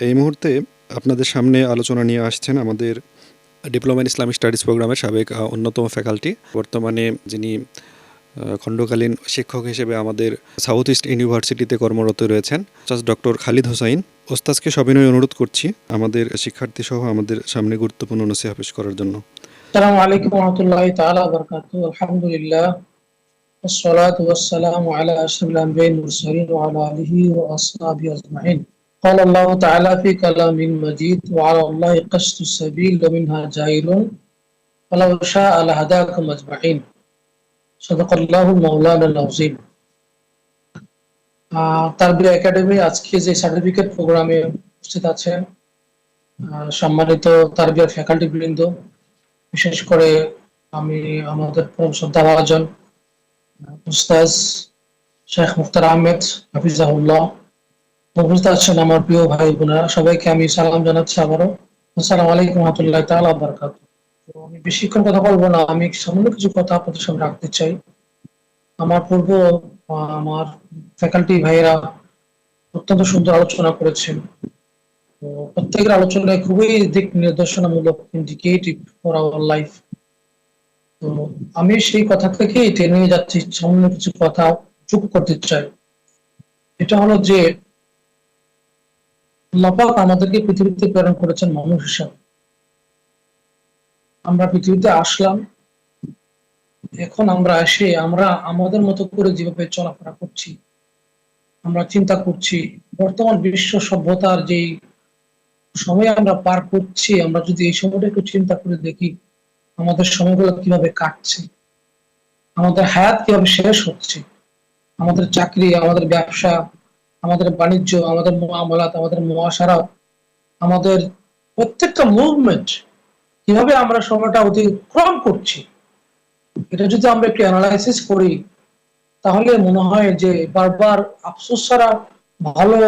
এই মুহূর্তে আপনাদের সামনে আলোচনা নিয়ে আসছেন আমাদের ডিপ্লোমা ইন ইসলামিক স্টাডিজ প্রোগ্রামের সাবেক অন্যতম ফ্যাকাল্টি, বর্তমানে যিনি খণ্ডকালীন শিক্ষক হিসেবে আমাদের সাউথ ইস্ট ইউনিভার্সিটিতে কর্মরত রয়েছেন, ডক্টর খালিদ হোসাইন। ওস্তাদকে সবিনয় অনুরোধ করছি আমাদের শিক্ষার্থী সহ আমাদের সামনে গুরুত্বপূর্ণ নসিহা পেশ করার জন্য। আসসালামু আলাইকুম ওয়া রাহমাতুল্লাহি তাআলা ওয়া বারাকাতুহু। আলহামদুলিল্লাহ ওয়াসসালাতু ওয়াসসালামু আলা আশরাফিল আমবিয়াল মুরসালিন ওয়া আলা আলিহি ওয়া আসহাবিহি আজমাইন। قال الله تعالى في كلام مجيد وعلى الله قصد السبيل ومنها جائر ولو شاء لهداكم أجمعين صدق الله مولانا العظيم। তারবিয়া একাডেমি আজকে যে সার্টিফিকেট প্রোগ্রামে উপস্থিত আছেন সম্মানিত তারবিয়ার ফ্যাকাল্টি বৃন্দ, বিশেষ করে আমি আমাদের পরম শ্রদ্ধাভাজন উস্তাজ শেখ মুখতার আহমেদ হাফিজাহুল্লাহ, উপস্থিত আছেন আমার প্রিয় ভাই বোনেরা, সবাইকে আমি সালাম জানাচ্ছি আবারও। আসসালামু আলাইকুম ওয়া রাহমাতুল্লাহি তাআলা ওয়া বারাকাতুহু। তো আমি বেশিক্ষণ কথা বলবো না, আমি সামান্য কিছু কথা আপনাদের সামনে রাখতে চাই। আমার পূর্ব আমার ফ্যাকাল্টি ভাইয়েরা অত্যন্ত সুন্দর আলোচনা করেছেন। তো প্রত্যেকের আলোচনায় খুবই দিক নির্দেশনামূলক, ইন্ডিকেটিভ ফর আওয়ার লাইফ। তো আমি সেই কথা থেকেই টেনে নিয়ে যাচ্ছি, সামান্য কিছু কথা যোগ করতে চাই। এটা হলো যে আল্লাহ পাক আমাদেরকে পৃথিবীতে প্রেরণ করেছেন মানুষ হিসাবে। আমরা পৃথিবীতে আসলাম, এখন আমরা এসে আমরা আমাদের মতো করে যেভাবে চলাফেরা করছি, আমরা চিন্তা করছি বর্তমান বিশ্ব সভ্যতার যেই সময় আমরা পার করছি, আমরা যদি এই সময়টা একটু চিন্তা করে দেখি আমাদের সময়গুলো কিভাবে কাটছে, আমাদের হায়াত কিভাবে শেষ হচ্ছে, আমাদের চাকরি, আমাদের ব্যবসা, আমাদের বাণিজ্য, আমাদের মুআমালাত, আমাদের মুআশারাত, আমাদের প্রত্যেকটা মুভমেন্ট কিভাবে আমরা সময়টা অতিক্রম করছি, এটা যদি আমরা একটু অ্যানালাইসিস করি তাহলে মনে হয় যে বারবার আফসোস ছাড়া ভালো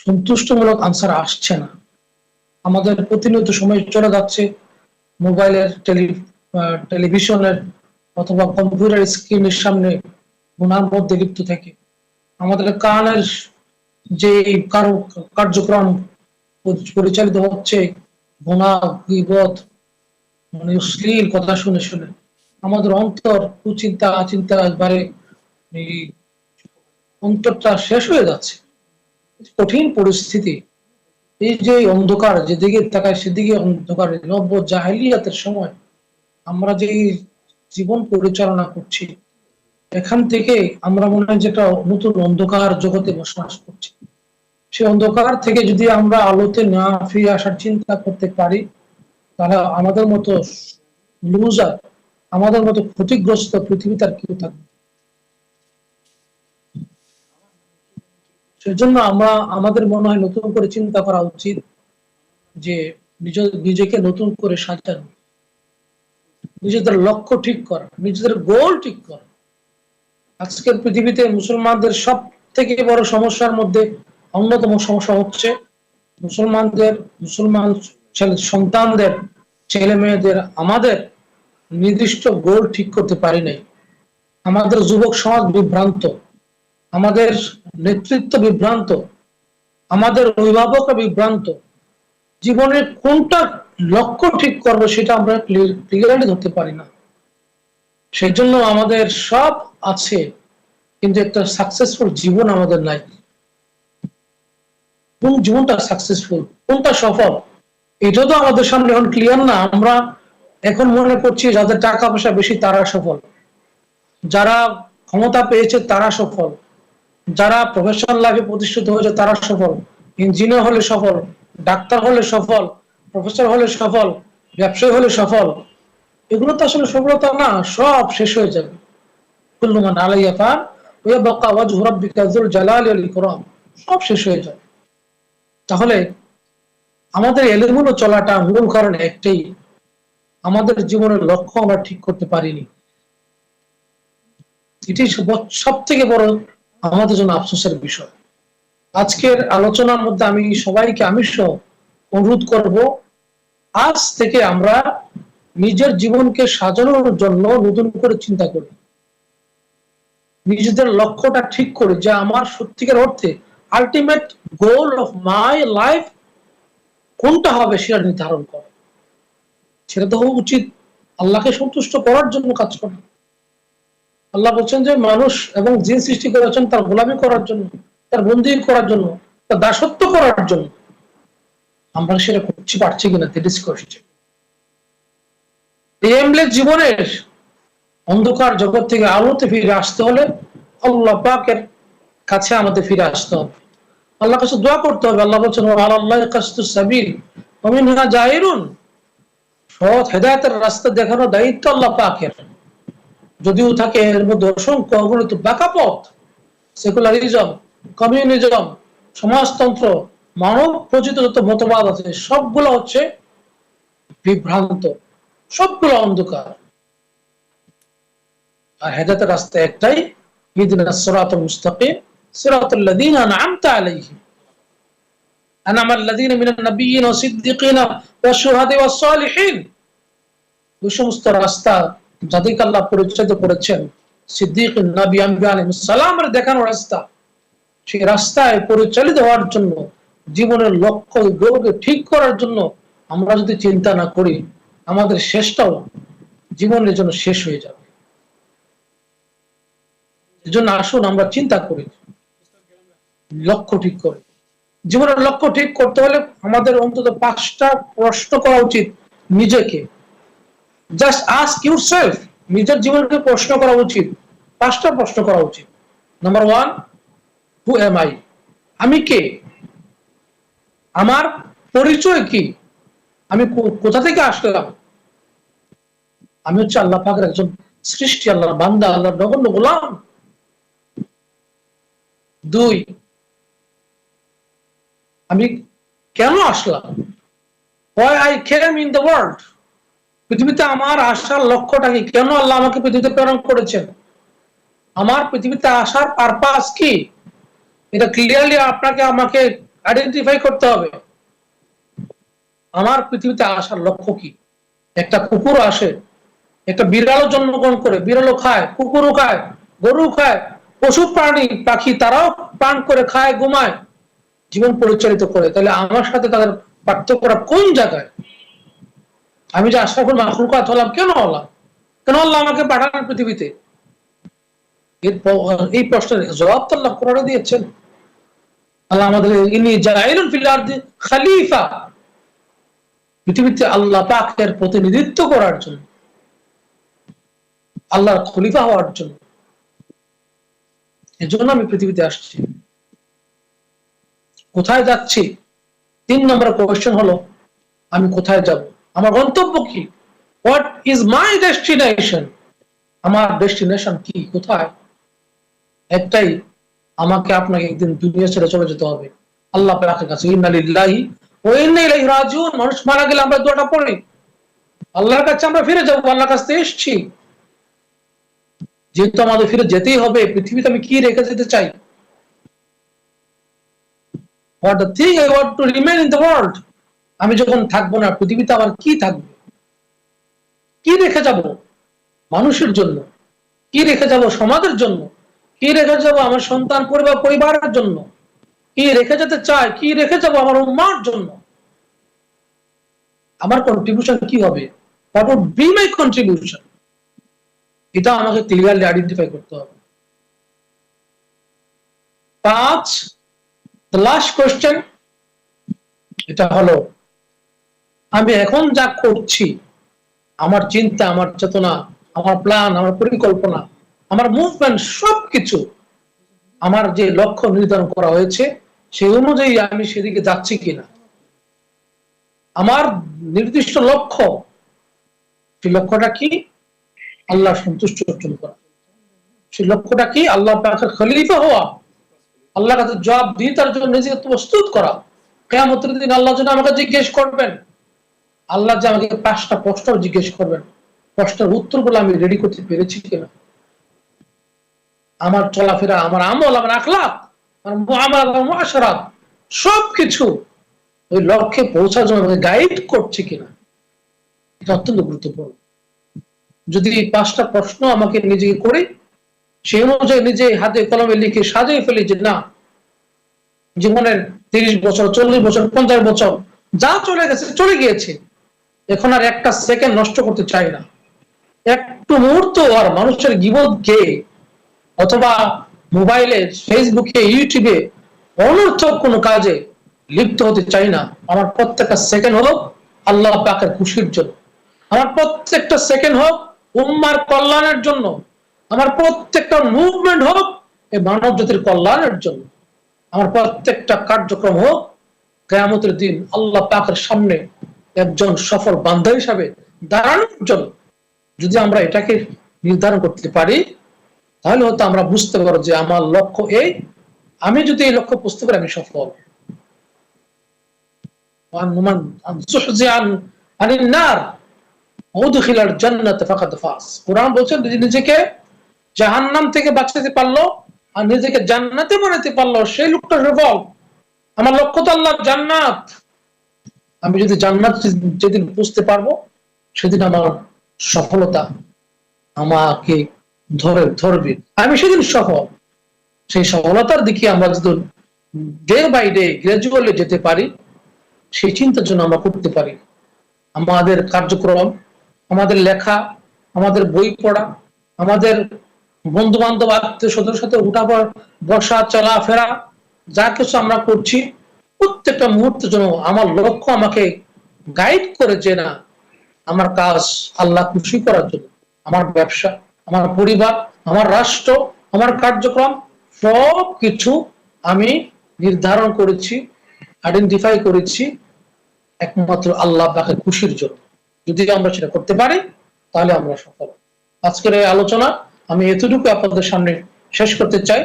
সন্তুষ্টমূলক আনসার আসছে না। আমাদের প্রতিনিয়ত সময় চলে যাচ্ছে মোবাইলের, টেলিভিশনের অথবা কম্পিউটার স্ক্রিনের সামনে গুনার মধ্যে লিপ্ত থেকে। আমাদের কানের যে কার্যক্রম পরিচালিত হচ্ছে গুনাহ, গীবত, মানে অশ্লীল কথা শুনে শুনে আমাদের অন্তর কুচিন্তা চিন্তা একবারে এই অন্তরটা শেষ হয়ে যাচ্ছে। কঠিন পরিস্থিতি, এই যে অন্ধকার, যেদিকে তাকায় সেদিকে অন্ধকার, নব্য জাহেলিয়াতের সময় আমরা যে জীবন পরিচালনা করছি, এখান থেকে আমরা মনে হয় যে একটা নতুন অন্ধকার জগতে বসবাস করছি। সেই অন্ধকার থেকে যদি আমরা আলোতে না ফিরে আসার চিন্তা করতে পারি, তাহলে আমাদের মতো লুজার, আমাদের মতো ক্ষতিগ্রস্ত পৃথিবীতে আর কেউ থাকবে। সেজন্য আমাদের মনে হয় নতুন করে চিন্তা করা উচিত যে নিজেকে নতুন করে সাজানো, নিজেদের লক্ষ্য ঠিক করা, নিজেদের গোল ঠিক করা। আজকের পৃথিবীতে মুসলমানদের সব থেকে বড় সমস্যার মধ্যে অন্যতম সমস্যা হচ্ছে মুসলমান সন্তানদের, ছেলে মেয়েদের আমাদের নির্দিষ্ট গোল ঠিক করতে পারি নাই। আমাদের যুবক সমাজ বিভ্রান্ত, আমাদের নেতৃত্ব বিভ্রান্ত, আমাদের অভিভাবকরা বিভ্রান্ত। জীবনের কোনটা লক্ষ্য ঠিক করবো সেটা আমরা ক্লিয়ারলি ধরতে পারি না। সেই জন্য আমাদের সব আছে কিন্তু একটা সাকসেসফুল জীবন আমাদের নাই। কোন জীবনটা সাকসেসফুল, কোনটা সফল, এটা তো আমাদের সামনে এখন ক্লিয়ার না। আমরা এখন মনে করছি যাদের টাকা পয়সা বেশি তারা সফল, যারা ক্ষমতা পেয়েছে তারা সফল, যারা প্রফেশনাল লাইফে প্রতিষ্ঠিত হয়েছে তারা সফল, ইঞ্জিনিয়ার হলে সফল, ডাক্তার হলে সফল, প্রফেসর হলে সফল, ব্যবসায়ী হলে সফল। এগুলো তো আসলে সফলতা না, সব শেষ হয়ে যাবে। কুল্লু মান আলাইহা ফান ওয়া ইয়াবকা ওয়াজহু রাব্বিকা যুল জালালি ওয়াল ইকরাম, সব শেষ হয়ে যাবে। তাহলে আমাদের এলোমেলো চলাটা মূল কারণ একটাই, আমাদের জীবনের লক্ষ্য আমরা ঠিক করতে পারিনি। এটি সব থেকে বড় আমাদের জন্য আফসোসের বিষয়। আজকের আলোচনার মধ্যে আমি সবাইকে, আমি সহ অনুরোধ করব, আজ থেকে আমরা নিজের জীবনকে সাজানোর জন্য নতুন করে চিন্তা করি, নিজেদের লক্ষ্যটা ঠিক করে যে আমার সত্যিকার অর্থে ultimate goal of my life কোনটা হবে সেটা নির্ধারণ করা। সেটা তো হওয়া উচিত আল্লাহকে সন্তুষ্ট করার জন্য কাজ করা। আল্লাহ বলছেন যে মানুষ এবং জিন সৃষ্টি করেছেন তার গোলামি করার জন্য, তার বন্দী করার জন্য, তার দাসত্ব করার জন্য। আমরা সেটা করছি পারছি কিনা দ্যাট ইজ কোয়েশ্চেন। এই এমলেস জীবনের অন্ধকার জগৎ থেকে আলোতে ফিরে আসতে হলে আল্লাহ পাকের কাছে আমাদের ফিরে আসতে হবে, আল্লাহর কাছে দোয়া করতে হবে। আল্লাহ বলছেন আল্লাহ কাসতুস সাবিল ওয়া মিনহা জাহিরুন, সৎ হেদায়েতের রাস্তা দেখানোর দায়িত্ব আল্লাহ পাকের। যদিও থাকে এর মধ্যে অসংখ্য অগণিত বাঁকা পথ, সেকুলারিজম, কমিউনিজম, সমাজতন্ত্র, মানব প্রচিত যত মতবাদ আছে সবগুলো হচ্ছে বিভ্রান্ত, সবগুলো অন্ধকার। আর হেদায়েতের রাস্তা একটাই, ইহদিনাস সিরাতাল মুস্তাকিম সিরাতাল লাযিনা আন'আমতা আলাইহিম আন'আমাল লাযিনা মিনান নাবিয়্যিন ওয়াস সিদ্দীকিন ওয়াশ শুহাদা ওয়াস সালিহিন। ওই সমস্ত রাস্তা যাদেরকে আল্লাহ পরিচালিত করেছেন, সিদ্দিক, নবী, আম্বিয়া আলাইহিস সালামের দেখানো রাস্তা, সেই রাস্তায় পরিচালিত হওয়ার জন্য, জীবনের লক্ষ্য গোলকে ঠিক করার জন্য আমরা যদি চিন্তা না করি, আমাদের শেষটাও জীবনের জন্য শেষ হয়ে যাবে। এজন্য আসুন আমরা চিন্তা করি, লক্ষ্য ঠিক করি। জীবনের লক্ষ্য ঠিক করতে হলে আমাদের অন্তত 5টা প্রশ্ন করা উচিত নিজেকে। জাস্ট আস্ক ইউরসেলফ, নিজের জীবনকে প্রশ্ন করা উচিত, 5টা প্রশ্ন করা উচিত। Number 1, who am I? আমি কে? আমার পরিচয় কি? আমি কোথা থেকে আসলাম? আমি হচ্ছে আল্লাহ পাকের একজন সৃষ্টি, আল্লাহর বান্দা, আল্লাহর নগণ্য গোলাম। 2, আমি কেন আসলাম? why I came in the world? পৃথিবীতে আমার আসার লক্ষ্যটা কি? কেন আল্লাহ আমাকে পৃথিবীতে প্রেরণ করেছেন? আমার পৃথিবীতে আসার পারপাস কি? এটা ক্লিয়ারলি আপনাকে আমাকে আইডেন্টিফাই করতে হবে। আমার পৃথিবীতে আসার লক্ষ্য কি? একটা কুকুর আসে, একটা বিড়ালও জন্মগ্রহণ করে, বিড়ালও খায়, কুকুরও খায়, গরু খায়, পশু প্রাণী পাখি তারাও পান করে, খায়, ঘুমায়, জীবন পরিচালিত করে। তাহলে আমার সাথে তাদের পার্থক্যটা কোন জায়গায়? আমি যে আশরাফুল মাখলুকাত হলাম, কেন হলাম? কেন আল্লাহ আমাকে পাঠালেন পৃথিবীতে? এই প্রশ্নের জবাব তো আল্লাহ কোরআনে দিয়েছেন। আল্লাহ আমাদের ইন্নী জাইলুন ফিল আরদি খলিফা, পৃথিবীতে আল্লাহ পাকের প্রতিনিধিত্ব করার জন্য, আল্লাহর খলিফা হওয়ার জন্য। এজন্য আমি পৃথিবীতে আসছি। কোথায় যাচ্ছি? 3 নম্বর কোয়েশ্চেন হলো আমি কোথায় যাব? আমার গন্তব্য কি? What is my destination? আমার ডেস্টিনেশন কি? কোথায়? একটাই, আমাকে আপনাকে একদিন দুনিয়া ছেড়ে চলে যেতে হবে আল্লাহ পাকের কাছে। ইন্না লিল্লাহি ওয়া ইন্না ইলাইহি রাজিউন। মানুষ মারা গেলে আমরা দোয়াটা পড়ি, আল্লাহর কাছে আমরা ফিরে যাব, আল্লাহর কাছে এসেছি। যেহেতু আমাদের ফিরে যেতেই হবে, পৃথিবীতে আমি কি রেখে যেতে চাই? What the thing I want to remain in the world. আমি যখন থাকবো না পৃথিবীতে, আবার কি থাকবে? কি রেখে যাব মানুষের জন্য? কি রেখে যাব সমাজের জন্য? কি রেখে যাব আমার সন্তান, পরিবারের জন্য? কি রেখে যেতে চাই? কি রেখে যাব আমার উম্মার জন্য? আমার কন্ট্রিবিউশন কি হবে? What would be my contribution? এটা আমাকে ক্লিয়ারলি আইডেন্টিফাই করতে হবে। 5, দ্য লাস্ট কোয়েশ্চেন, এটা হলো আমি এখন যা করছি, আমার চিন্তা, আমার চেতনা, আমার প্ল্যান, আমার পরিকল্পনা, আমার মুভমেন্ট, সবকিছু আমার যে লক্ষ্য নির্ধারণ করা হয়েছে সেই অনুযায়ী আমি সেদিকে যাচ্ছি কিনা। আমার নির্দিষ্ট লক্ষ্য, সেই লক্ষ্যটা কি? আল্লাহ সন্তুষ্ট অর্জন করা। সেই লক্ষ্যটা কি? আল্লাহ পাকের খলিফা হওয়া, আল্লাহর কাছে জবাবদিহিতার জন্য নিজেকে প্রস্তুত করা। কিয়ামতের দিন আল্লাহ যেন আমাকে জিজ্ঞেস করবেন, আল্লাহ যে আমাকে 5টা প্রশ্ন জিজ্ঞেস করবেন, প্রশ্নের উত্তরগুলো আমি রেডি করতে পেরেছি কিনা। আমার চলাফেরা, আমার আমল, আমার আখলাক, আমার মুআমালাত, আমার মুআশারাত, সবকিছু ওই লক্ষ্যে পৌঁছার জন্য আমাকে গাইড করছে কিনা। এটা অত্যন্ত গুরুত্বপূর্ণ। যদি এই 5টা প্রশ্ন আমাকে নিজেকে করি, সেই অনুযায়ী নিজে হাতে কলমে লিখে সাজিয়ে ফেলি যে না, জীবনের 30 বছর, 40 বছর, 50 বছর যা চলে গেছে চলে গিয়েছে, এখন আর একটা সেকেন্ড নষ্ট করতে চাই না। একটু মুহূর্ত আর মানুষের গীবতকে অথবা মোবাইলে, ফেসবুকে, ইউটিউবে অনর্থক কোনো কাজে লিপ্ত হতে চাই না। আমার প্রত্যেকটা সেকেন্ড হলো আল্লাহ পাকের খুশির জন্য, আমার প্রত্যেকটা সেকেন্ড হোক উম্মার কল্যাণের জন্য, আমার প্রত্যেকটা মুভমেন্ট হোক এই মানব জাতির কল্যাণের জন্য, আমার প্রত্যেকটা কার্যক্রম হোক কিয়ামতের দিন আল্লাহ পাকের সামনে একজন সফল বান্দা হিসাবে দাঁড়ানোর জন্য। যদি আমরা এটাকে নির্ধারণ করতে পারি, তাহলে হয়তো আমরা বুঝতে পারবো যে আমার লক্ষ্য এই, আমি যদি এই লক্ষ্য বুঝতে পারি আমি সফল। কোরআন বলছেন নিজেকে জাহান্নাম থেকে বাঁচাতে পারলো আর নিজেকে জান্নাতে বানাতে পারলো সেই লোকটা সফল। আমার লক্ষ্য তো আল্লাহর জান্নাত। আমি যদি জান্নাত যেদিন বুঝতে পারবো, সেদিন আমার সফলতা আমাকে ধরবে, আমি সেদিন সফল। সেই সফলতার দিকে আমরা যদি ডে বাই ডে গ্রাজুয়ালি যেতে পারি, সেই চিন্তার জন্য আমরা করতে পারি। আমাদের কার্যক্রম, আমাদের লেখা, আমাদের বই পড়া, আমাদের বন্ধু বান্ধব আত্মীয় স্বজনের সাথে উঠা বসা চলাফেরা, যা কিছু আমরা করছি প্রত্যেকটা মুহূর্তের জন্য আমার লক্ষ্য আমাকে গাইড করে যে না, আমার কাজ আল্লাহ খুশি করার জন্য। আমার ব্যবসা, আমার পরিবার, আমার রাষ্ট্র, আমার কার্যক্রম সব কিছু আমি নির্ধারণ করেছি, আইডেন্টিফাই করেছি একমাত্র আল্লাহ পাকে খুশির জন্য। যদি আমরা সেটা করতে পারি তাহলে আমরা সফল। আজকের এই আলোচনা আমি এতটুকু আপনাদের সামনে শেষ করতে চাই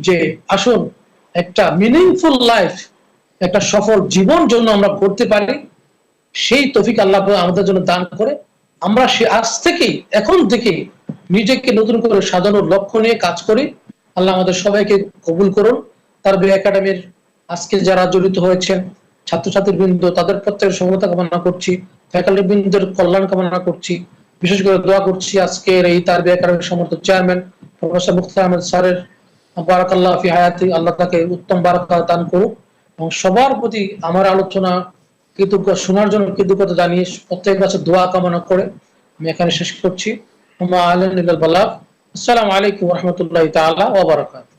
যে আসুন একটা মিনিংফুল লাইফ, একটা সফল জীবন জন্য আমরা করতে পারি, সেই তৌফিক আল্লাহ আমাদের জন্য দান করে আমরা সে আজ থেকেই, এখন থেকেই নিজেকে নতুন করে সাজানোর লক্ষ্য নিয়ে কাজ করি। আল্লাহ আমাদের সবাইকে কবুল করুন। তারবিয়া একাডেমির আজকে যারা জড়িত হয়েছেন ছাত্রছাত্রী বৃন্দ, তাদের প্রত্যেকের সফলতা কামনা করছি, ফ্যাকাল্টি বৃন্দের কল্যাণ কামনা করছি। বিশেষ করে দোয়া করছি আজকের এই তারবিয়া একাডেমির সমর্থক চেয়ারম্যান প্রফেসর মুখতার আহমেদ স্যারের, বারাকাল্লাহ ফি হায়াতি, আল্লাহ তাকে উত্তম বারাকা দান করুক। এবং সবার প্রতি আমার আলোচনা কৃতজ্ঞ শোনার জন্য কৃতজ্ঞতা জানিয়ে প্রত্যেকের কাছে দোয়া কামনা করে আমি এখানে শেষ করছি। আসসালামু আলাইকুম ওয়া রাহমাতুল্লাহি তাআলা ওয়া বারাকাতুহু।